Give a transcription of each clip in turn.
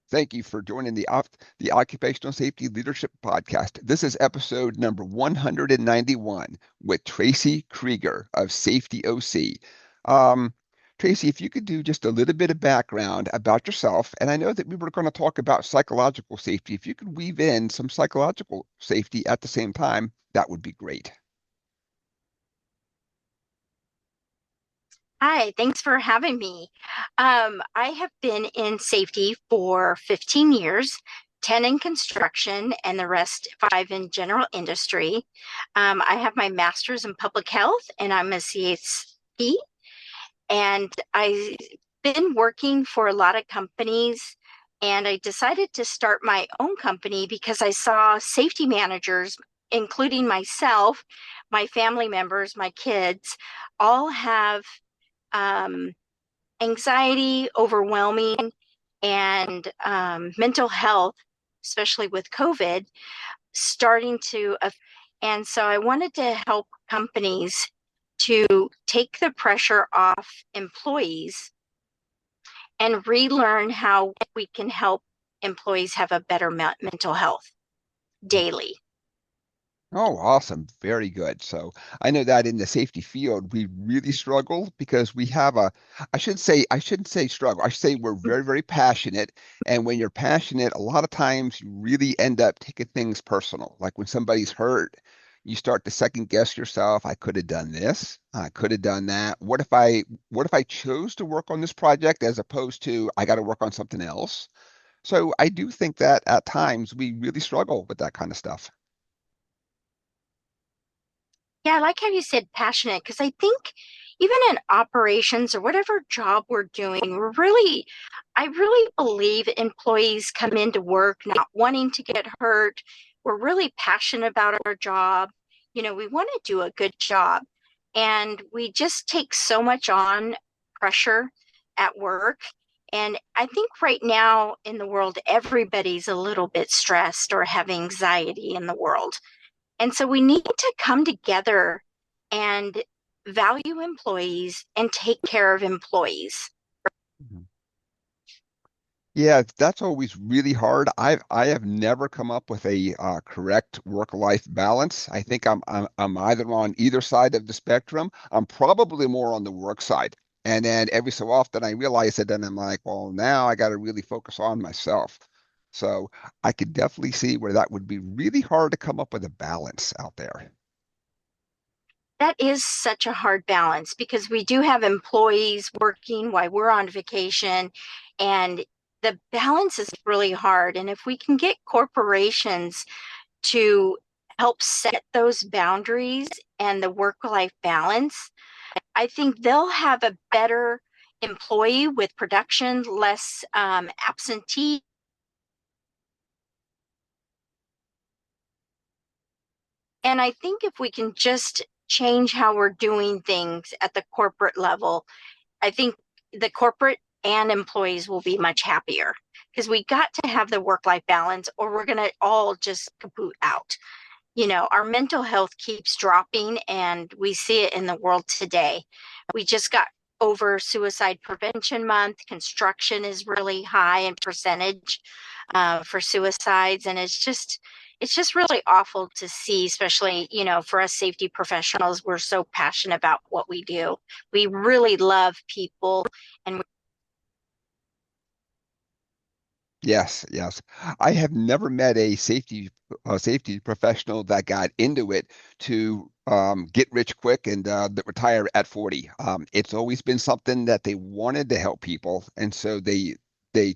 Thank you for joining the Occupational Safety Leadership Podcast. This is episode number 191 with Tracy Krieger of Safety OC. Um, Tracy, if you could do just a little bit of background about yourself, and I know that we were going to talk about psychological safety. If you could weave in some psychological safety at the same time, that would be great. Hi, thanks for having me. I have been in safety for 15 years, 10 in construction, and the rest 5 in general industry. I have my master's in public health, and I'm a CSP. And I've been working for a lot of companies, and I decided to start my own company because I saw safety managers, including myself, my family members, my kids, all have um, anxiety, overwhelming, and mental health, especially with COVID, starting to. And so I wanted to help companies to take the pressure off employees and relearn how we can help employees have a better mental health daily. Oh, awesome. Very good. So I know that in the safety field, we really struggle because we have I shouldn't say struggle. I should say we're very, very passionate. And when you're passionate, a lot of times you really end up taking things personal. Like when somebody's hurt, you start to second guess yourself. I could have done this. I could have done that. What if I chose to work on this project as opposed to I got to work on something else? So I do think that at times we really struggle with that kind of stuff. Yeah, I like how you said passionate because I think even in operations or whatever job we're doing, I really believe employees come into work not wanting to get hurt. We're really passionate about our job. We want to do a good job. And we just take so much on pressure at work. And I think right now in the world, everybody's a little bit stressed or have anxiety in the world. And so we need to come together and value employees and take care of employees. Yeah, that's always really hard. I have never come up with a correct work-life balance. I think I'm either on either side of the spectrum. I'm probably more on the work side. And then every so often I realize it and I'm like, well, now I got to really focus on myself. So I could definitely see where that would be really hard to come up with a balance out there. That is such a hard balance because we do have employees working while we're on vacation, and the balance is really hard. And if we can get corporations to help set those boundaries and the work-life balance, I think they'll have a better employee with production, less absentee. And I think if we can just change how we're doing things at the corporate level, I think the corporate and employees will be much happier because we got to have the work life balance or we're going to all just kaput out. Our mental health keeps dropping and we see it in the world today. We just got over Suicide Prevention Month. Construction is really high in percentage for suicides, and it's just really awful to see, especially for us safety professionals. We're so passionate about what we do. We really love people, and Yes, yes. I have never met a safety professional that got into it to get rich quick and that retire at 40. It's always been something that they wanted to help people, and so they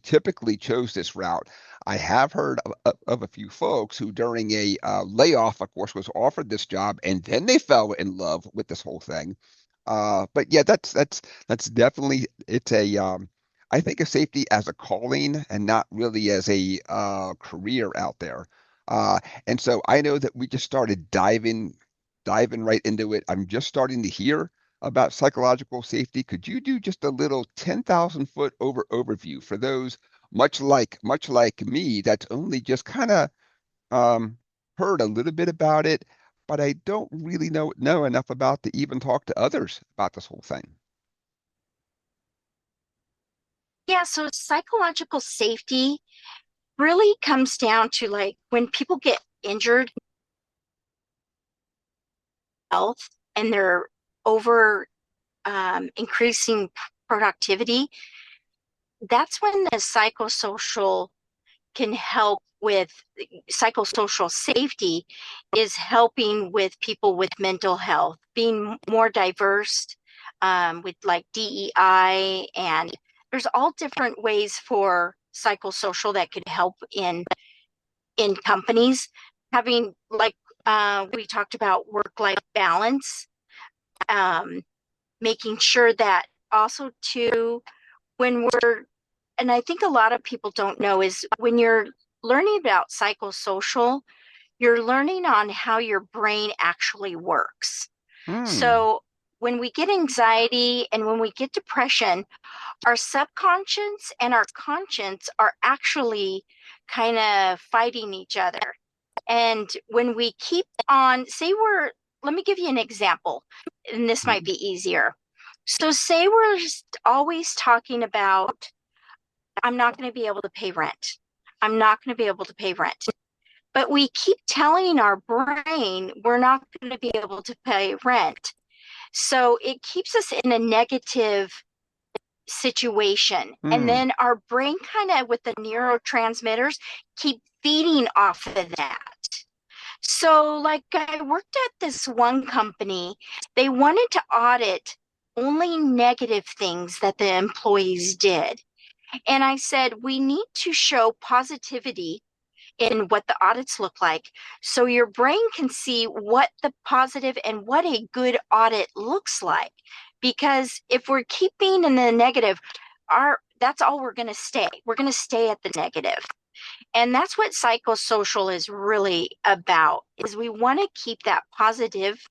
typically chose this route. I have heard of a few folks who, during a layoff, of course, was offered this job, and then they fell in love with this whole thing. But yeah, that's definitely it's a I think of safety as a calling and not really as a career out there. Uh, and so I know that we just started diving right into it. I'm just starting to hear about psychological safety. Could you do just a little 10,000 foot overview for those much like me that's only just kind of um, heard a little bit about it, but I don't really know enough about to even talk to others about this whole thing. Yeah, so psychological safety really comes down to like when people get injured health and they're over increasing productivity, that's when the psychosocial can help with psychosocial safety is helping with people with mental health, being more diverse with like DEI, and there's all different ways for psychosocial that could help in companies having like we talked about work-life balance, um, making sure that also too when we're and I think a lot of people don't know is when you're learning about psychosocial, you're learning on how your brain actually works. Hmm. So when we get anxiety and when we get depression, our subconscious and our conscience are actually kind of fighting each other. And when we keep on, say let me give you an example, and this might Mhm. be easier. So say we're always talking about I'm not going to be able to pay rent. I'm not going to be able to pay rent. But we keep telling our brain we're not going to be able to pay rent. So it keeps us in a negative situation. And Hmm. then our brain kind of with the neurotransmitters keep feeding off of that. So, like, I worked at this one company, they wanted to audit only negative things that the employees did. And I said, we need to show positivity in what the audits look like so your brain can see what the positive and what a good audit looks like. Because if we're keeping in the negative, our that's all we're going to stay. We're going to stay at the negative. And that's what psychosocial is really about is we want to keep that positive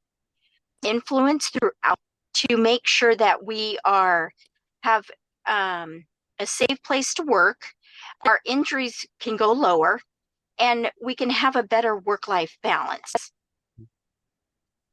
influence throughout to make sure that we are have a safe place to work, our injuries can go lower, and we can have a better work-life balance.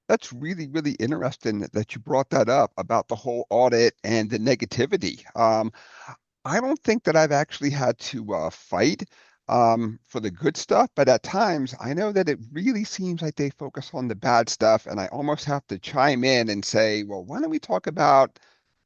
That's really, really interesting that you brought that up about the whole audit and the negativity. I don't think that I've actually had to fight for the good stuff, but at times I know that it really seems like they focus on the bad stuff, and I almost have to chime in and say, well, why don't we talk about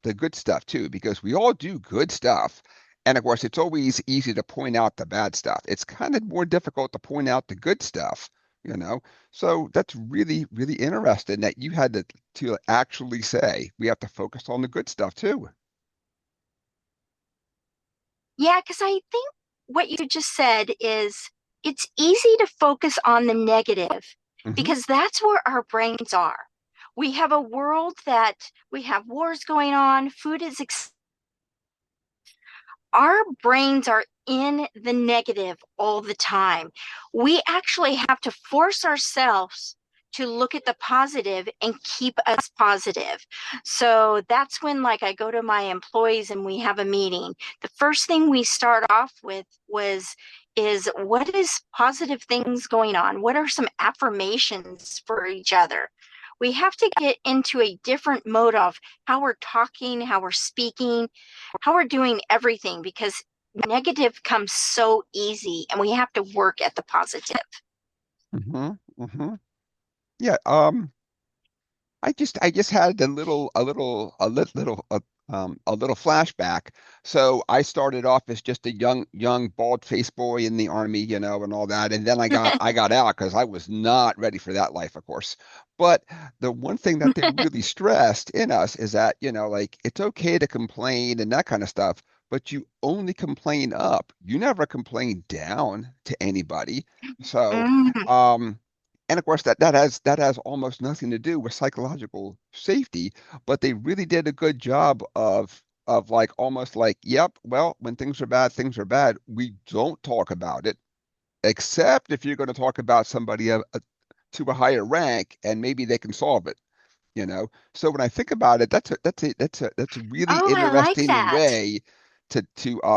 the good stuff too? Because we all do good stuff. And of course, it's always easy to point out the bad stuff. It's kind of more difficult to point out the good stuff, you know? So that's really, really interesting that you had to actually say we have to focus on the good stuff too. Yeah, because I think what you just said is it's easy to focus on the negative Hmm. because that's where our brains are. We have a world that we have wars going on, food is our brains are in the negative all the time. We actually have to force ourselves to look at the positive and keep us positive. So that's when like I go to my employees and we have a meeting. The first thing we start off with was is what is positive things going on? What are some affirmations for each other? We have to get into a different mode of how we're talking, how we're speaking, how we're doing everything because negative comes so easy and we have to work at the positive. Hmm. Hmm. Yeah, I just had a little flashback. So I started off as just a young bald-faced boy in the army, and all that. And then I got out because I was not ready for that life, of course. But the one thing that they really stressed in us is that, like it's okay to complain and that kind of stuff, but you only complain up. You never complain down to anybody. So, Mm. and of course, that has almost nothing to do with psychological safety, but they really did a good job of like almost like, yep, well, when things are bad, things are bad. We don't talk about it, except if you're going to talk about somebody to a higher rank and maybe they can solve it. So when I think about it, that's a really Oh, I like interesting that. way to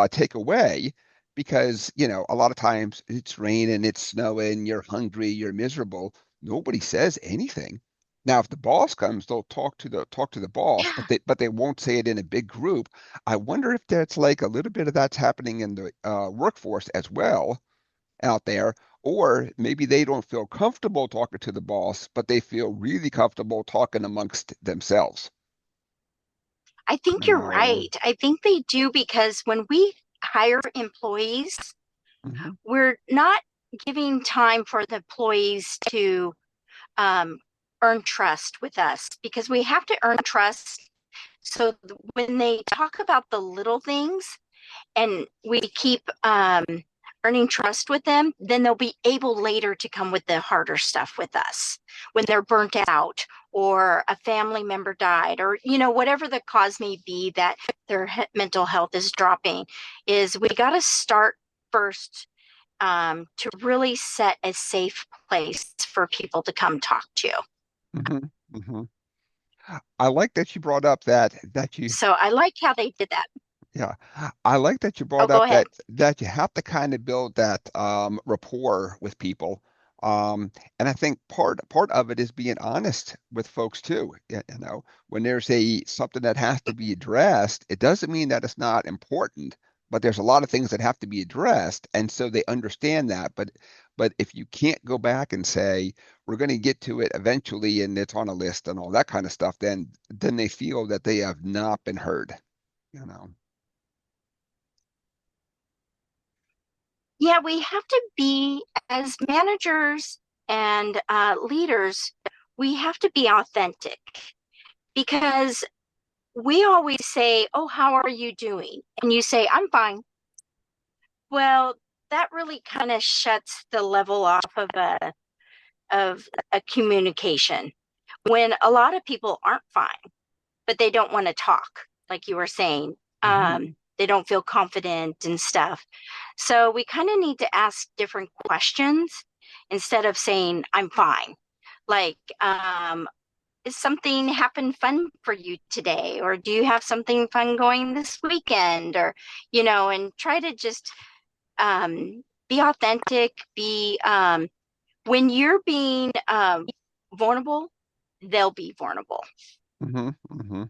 take away because a lot of times it's raining, it's snowing, you're hungry, you're miserable. Nobody says anything. Now, if the boss comes, they'll talk to the boss, Yeah, but they won't say it in a big group. I wonder if that's like a little bit of that's happening in the workforce as well out there, or maybe they don't feel comfortable talking to the boss, but they feel really comfortable talking amongst themselves. I think You you're know. right. I think they do because when we hire employees, Hmm. we're not giving time for the employees to um, earn trust with us because we have to earn trust. So when they talk about the little things and we keep earning trust with them, then they'll be able later to come with the harder stuff with us when they're burnt out or a family member died or whatever the cause may be that their mental health is dropping. Is we got to start first to really set a safe place for people to come talk to. Hmm. Hmm. I like that you brought up that you So I like how they did that. Yeah, I like that you Oh, brought go up ahead. that you have to kind of build that rapport with people. And I think part of it is being honest with folks too. When there's a something that has to be addressed, it doesn't mean that it's not important, but there's a lot of things that have to be addressed, and so they understand that. But if you can't go back and say we're going to get to it eventually, and it's on a list and all that kind of stuff, then they feel that they have not been heard. You know. Yeah, we have to be, as managers and leaders, we have to be authentic because we always say, "Oh, how are you doing?" And you say, "I'm fine." Well, that really kind of shuts the level off of a communication when a lot of people aren't fine, but they don't want to talk, like you were saying. Hmm. They don't feel confident and stuff. So we kind of need to ask different questions instead of saying, I'm fine. Like, is something happen fun for you today? Or do you have something fun going this weekend? Or, and try to just be authentic, when you're being vulnerable, they'll be vulnerable. Hmm. Hmm.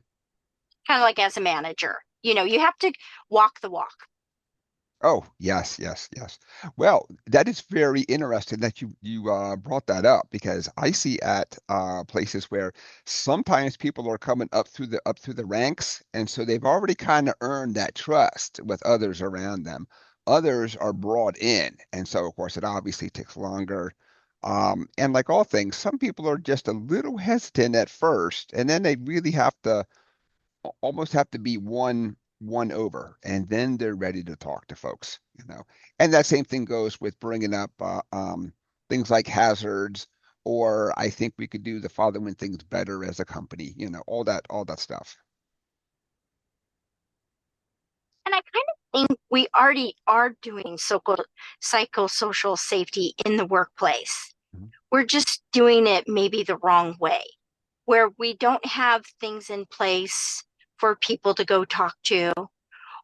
Kind of like as a manager, you have to walk the walk. Oh, yes, yes, yes. Well, that is very interesting that you brought that up because I see at places where sometimes people are coming up through the ranks, and so they've already kind of earned that trust with others around them. Others are brought in, and so of course it obviously takes longer. And like all things, some people are just a little hesitant at first, and then they really have to almost have to be one over, and then they're ready to talk to folks. And that same thing goes with bringing up things like hazards, or I think we could do the following things better as a company. All that stuff. And I kind of think we already are doing psychosocial safety in the workplace. Mhm. We're just doing it maybe the wrong way, where we don't have things in place for people to go talk to,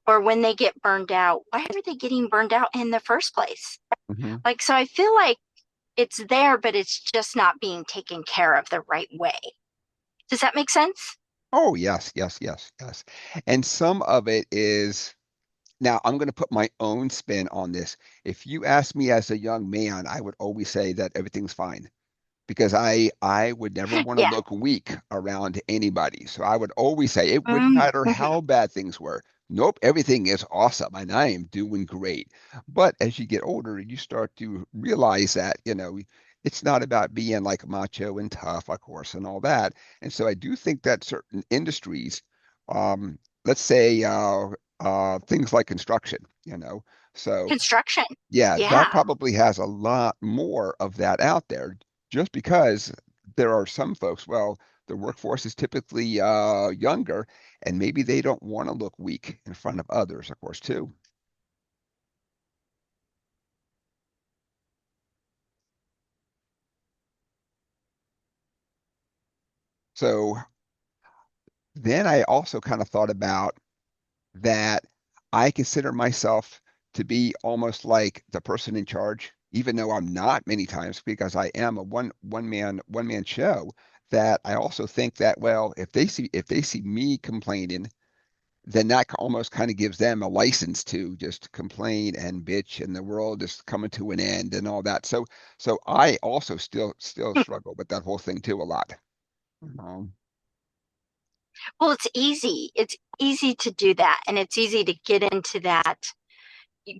or when they get burned out, why are they getting burned out in the first place? Hmm. Like, so I feel like it's there, but it's just not being taken care of the right way. Does that make sense? Oh, yes, yes, yes, yes. And some of it is now I'm going to put my own spin on this. If you ask me as a young man, I would always say that everything's fine, because I would never want to Yeah. look weak around anybody. So I would always say it wouldn't matter Mm-hmm. how bad things were. Nope, everything is awesome and I am doing great. But as you get older, you start to realize that, it's not about being like macho and tough, of course, and all that. And so I do think that certain industries, let's say things like construction. So Construction. yeah, that Yeah. probably has a lot more of that out there just because there are some folks, well, the workforce is typically younger and maybe they don't want to look weak in front of others, of course, too. So then I also kind of thought about that I consider myself to be almost like the person in charge, even though I'm not many times because I am a one man show. that I also think that, well, if they see me complaining, then that almost kind of gives them a license to just complain and bitch, and the world is coming to an end and all that. So I also still struggle with that whole thing too a lot. Um, Well, it's easy. It's easy to do that. And it's easy to get into that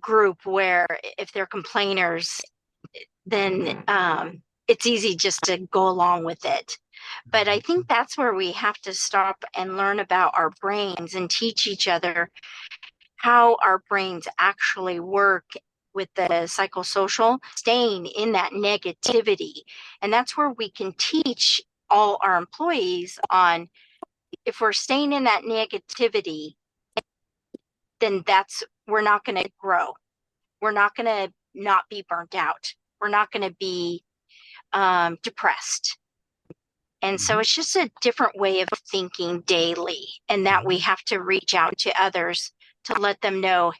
group where if they're complainers, then it's easy just to go along with it. But I think that's where we have to stop and learn about our brains and teach each other how our brains actually work with the psychosocial, staying in that negativity. And that's where we can teach all our employees on if we're staying in that negativity, then that's we're not going to grow. We're not going to not be burnt out. We're not going to be depressed. And so mhm, it's just a different way of thinking daily, and that we mhm, have to reach out to others to let them know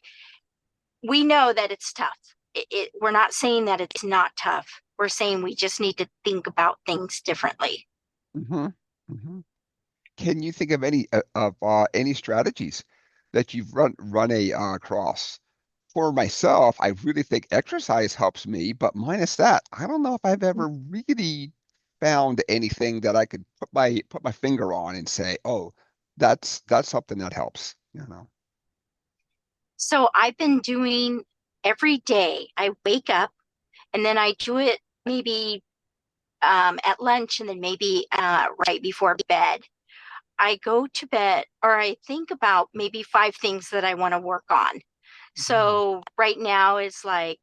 we know that it's tough. We're not saying that it's not tough. We're saying we just need to think about things differently. mhm, mhm. Can you think of any strategies that you've run across? For myself, I really think exercise helps me, but minus that, I don't know if I've ever really found anything that I could put my finger on and say, oh, that's something that helps, you know. So I've been doing every day. I wake up and then I do it maybe at lunch and then maybe right before bed. I go to bed or I think about maybe five things that I want to work on. Mhm. So right now is like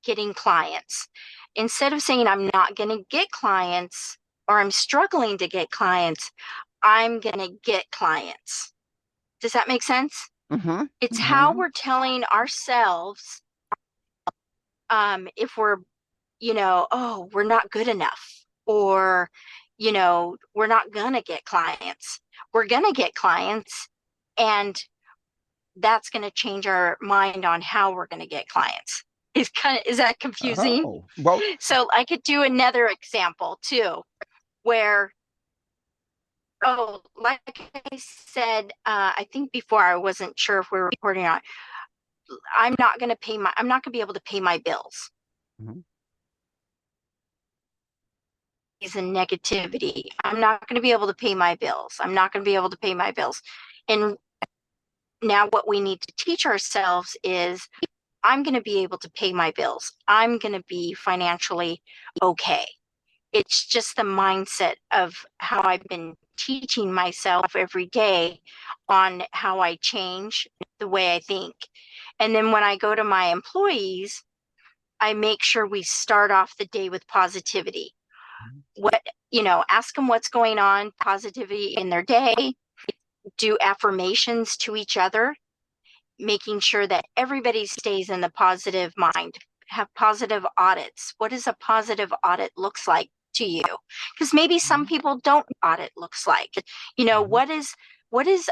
getting clients. Instead of saying I'm not going to get clients or I'm struggling to get clients, I'm going to get clients. Does that make sense? Mm-hmm. It's how Mm-hmm. we're telling ourselves if we're, oh, we're not good enough or, we're not going to get clients. We're going to get clients. And that's going to change our mind on how we're going to get clients. Is that confusing? Oh, well, So I could do another example too, where like I said, I think before I wasn't sure if we were recording on. I'm not going to be able to pay my bills. mhm, Is a negativity. I'm not going to be able to pay my bills. I'm not going to be able to pay my bills. And now what we need to teach ourselves is I'm going to be able to pay my bills. I'm going to be financially okay. It's just the mindset of how I've been teaching myself every day on how I change the way I think. And then when I go to my employees, I make sure we start off the day with positivity. What, ask them what's going on, positivity in their day, do affirmations to each other, making sure that everybody stays in the positive mind, have positive audits. What does a positive audit looks like to you? Because maybe some mhm, people don't know what audit looks like. mhm. What is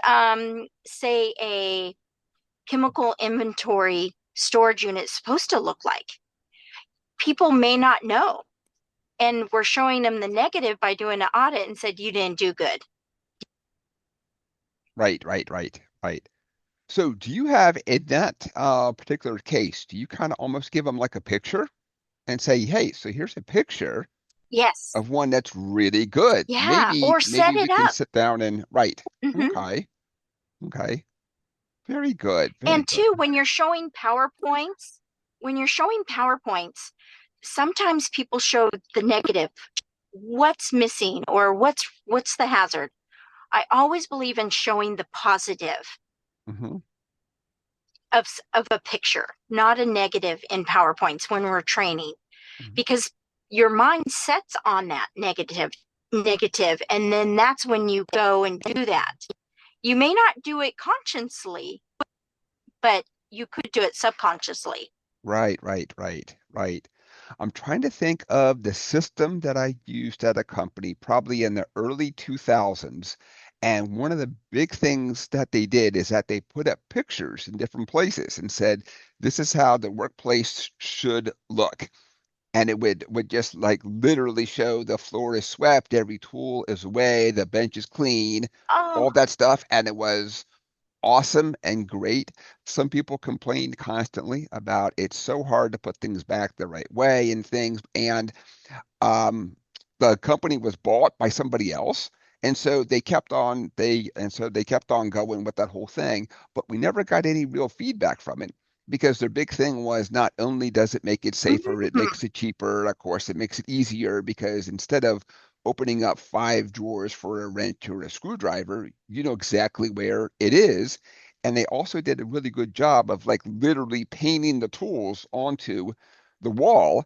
say a chemical inventory storage unit supposed to look like? People may not know. And we're showing them the negative by doing an audit and said you didn't do good. Right, right, right, right. So, do you have in that particular case, do you kind of almost give them like a picture and say, hey, so here's a picture Yes. of one that's really good. Yeah. Maybe Or maybe set we it can up. sit down and write. Hmm. Okay, okay. Very good, very And good. two, when you're showing PowerPoints, sometimes people show the negative, what's missing or what's the hazard. I always believe in showing the positive Hmm. of a picture, not a negative in PowerPoints when we're training, Hmm. because your mind sets on that negative, and then that's when you go and do that. You may not do it consciously, but you could do it subconsciously. Right, right, right, right. I'm trying to think of the system that I used at a company probably in the early 2000s. And one of the big things that they did is that they put up pictures in different places and said, this is how the workplace should look. and it would just like literally show the floor is swept, every tool is away, the bench is clean, Oh, all that stuff, and it was awesome and great. Some people complained constantly about it's so hard to put things back the right way and things, and um, the company was bought by somebody else. And so they kept on going with that whole thing, but we never got any real feedback from it because their big thing was not only does it make it safer, it mhm. makes it cheaper. Of course, it makes it easier because instead of opening up five drawers for a wrench or a screwdriver, you know exactly where it is. And they also did a really good job of like literally painting the tools onto the wall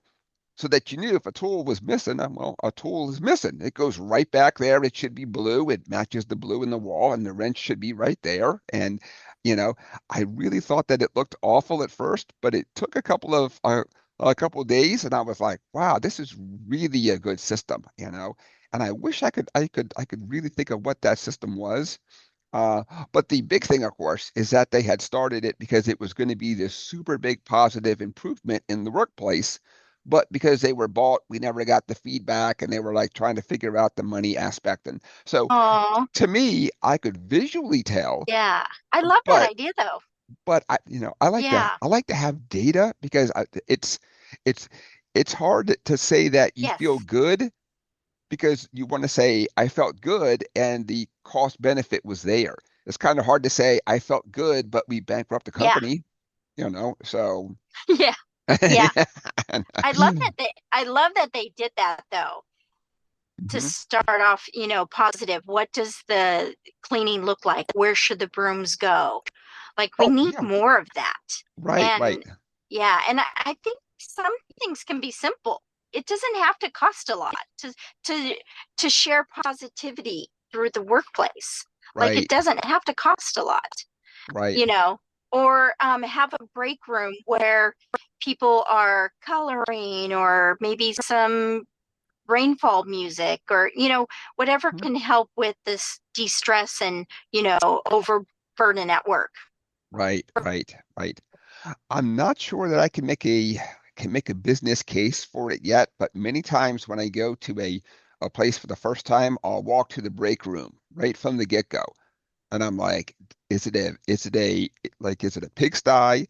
so that you knew if a tool was missing, well, a tool is missing. It goes right back there. It should be blue. It matches the blue in the wall, and the wrench should be right there. And, you know, I really thought that it looked awful at first, but it took a couple of days, and I was like, wow, this is really a good system, you know. And I wish I could really think of what that system was. But the big thing, of course, is that they had started it because it was going to be this super big positive improvement in the workplace. But because they were bought, we never got the feedback and they were like trying to figure out the money aspect. And so Oh, to me, I could visually tell, yeah. I love that but idea though. I like to Yeah. have data because it's it's hard to say that you feel Yes. good because you want to say I felt good and the cost benefit was there. It's kind of hard to say I felt good, but we bankrupt the Yeah. company, you know. So Yeah. Yeah. yeah. I love that they did that though. To Mhm. start off, positive. What does the cleaning look like? Where should the brooms go? Like we Oh need yeah, more of that. right, right, And yeah, and I think some things can be simple. It doesn't have to cost a lot to to share positivity through the workplace. Like it right, doesn't have to cost a lot, right. you know, or have a break room where people are coloring or maybe some rainfall music or whatever Mhm. can help with this de-stress and overburden at work. Right, right, right. I'm not sure that I can make a business case for it yet, but many times when I go to a place for the first time, I'll walk to the break room right from the get-go. And I'm like, is it a pigsty?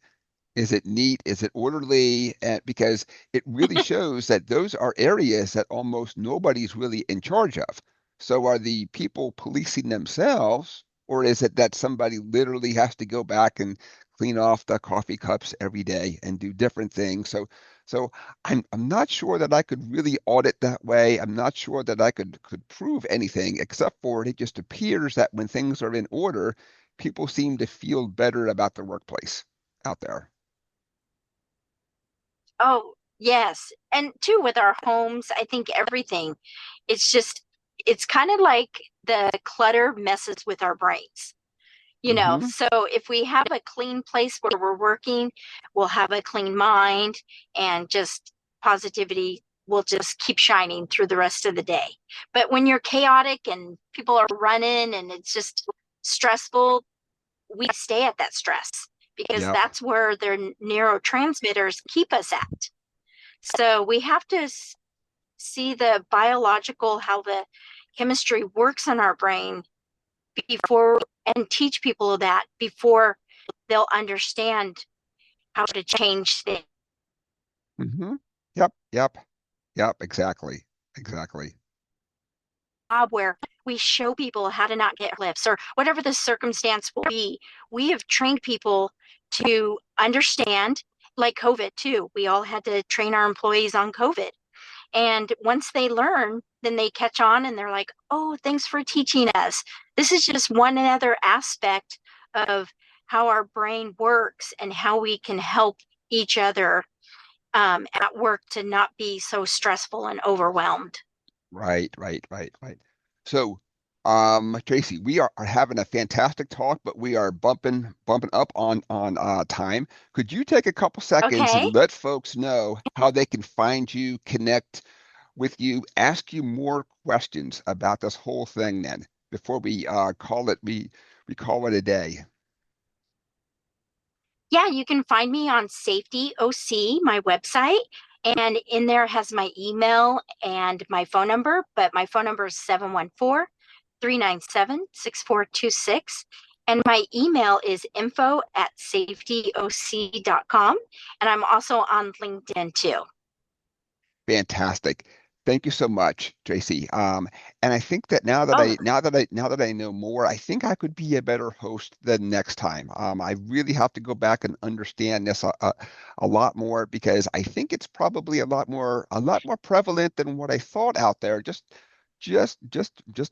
Is it neat? Is it orderly? Because it really shows that those are areas that almost nobody's really in charge of. So are the people policing themselves, or is it that somebody literally has to go back and clean off the coffee cups every day and do different things? So I'm not sure that I could really audit that way. I'm not sure that I could prove anything, except for it just appears that when things are in order, people seem to feel better about the workplace out there. Oh, yes. And too, with our homes, I think everything, it's just, it's kind of like the clutter messes with our brains. Hmm. So if we have a clean place where we're working, we'll have a clean mind and just positivity will just keep shining through the rest of the day. But when you're chaotic and people are running and it's just stressful, we stay at that stress because Yep. that's where their neurotransmitters keep us at. So we have to see the biological, how the chemistry works in our brain before and teach people that before they'll understand how to change things. Hmm. Yep. Yep. Yep. Exactly. Exactly. Where we show people how to not get lifts or whatever the circumstance will be. We have trained people to understand, like COVID too. We all had to train our employees on COVID. And once they learn, then they catch on and they're like, oh, thanks for teaching us. This is just one other aspect of how our brain works and how we can help each other at work to not be so stressful and overwhelmed. Right. Right. Right. Right. So, Tracy, we are having a fantastic talk, but we are bumping up on time. Could you take a couple seconds Okay. and let folks know how they can find you, connect with you, ask you more questions about this whole thing then before we call it a day? Yeah, you can find me on Safety OC, my website, And in there has my email and my phone number, but my phone number is 714-397-6426. And my email is info@safetyoc.com. And I'm also on LinkedIn too. Fantastic. Thank you so much, Tracy. And I think that now that Oh, I know more, I think I could be a better host the next time. I really have to go back and understand this a lot more because I think it's probably a lot more prevalent than what I thought out there just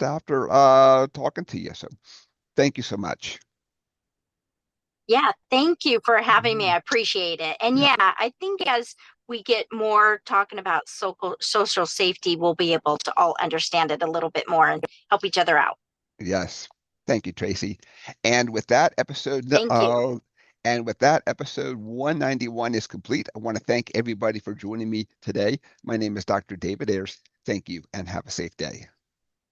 after talking to you. So thank you so much. yeah. Thank you for having me. Mhm. I appreciate it. And Yeah. yeah, I think as we get more talking about social safety, we'll be able to all understand it a little bit more and help each other out. Yes. Thank you, Tracy. And with that episode, Thank you. and with that episode 191 is complete. I want to thank everybody for joining me today. My name is Dr. David Ayers. Thank you and have a safe day.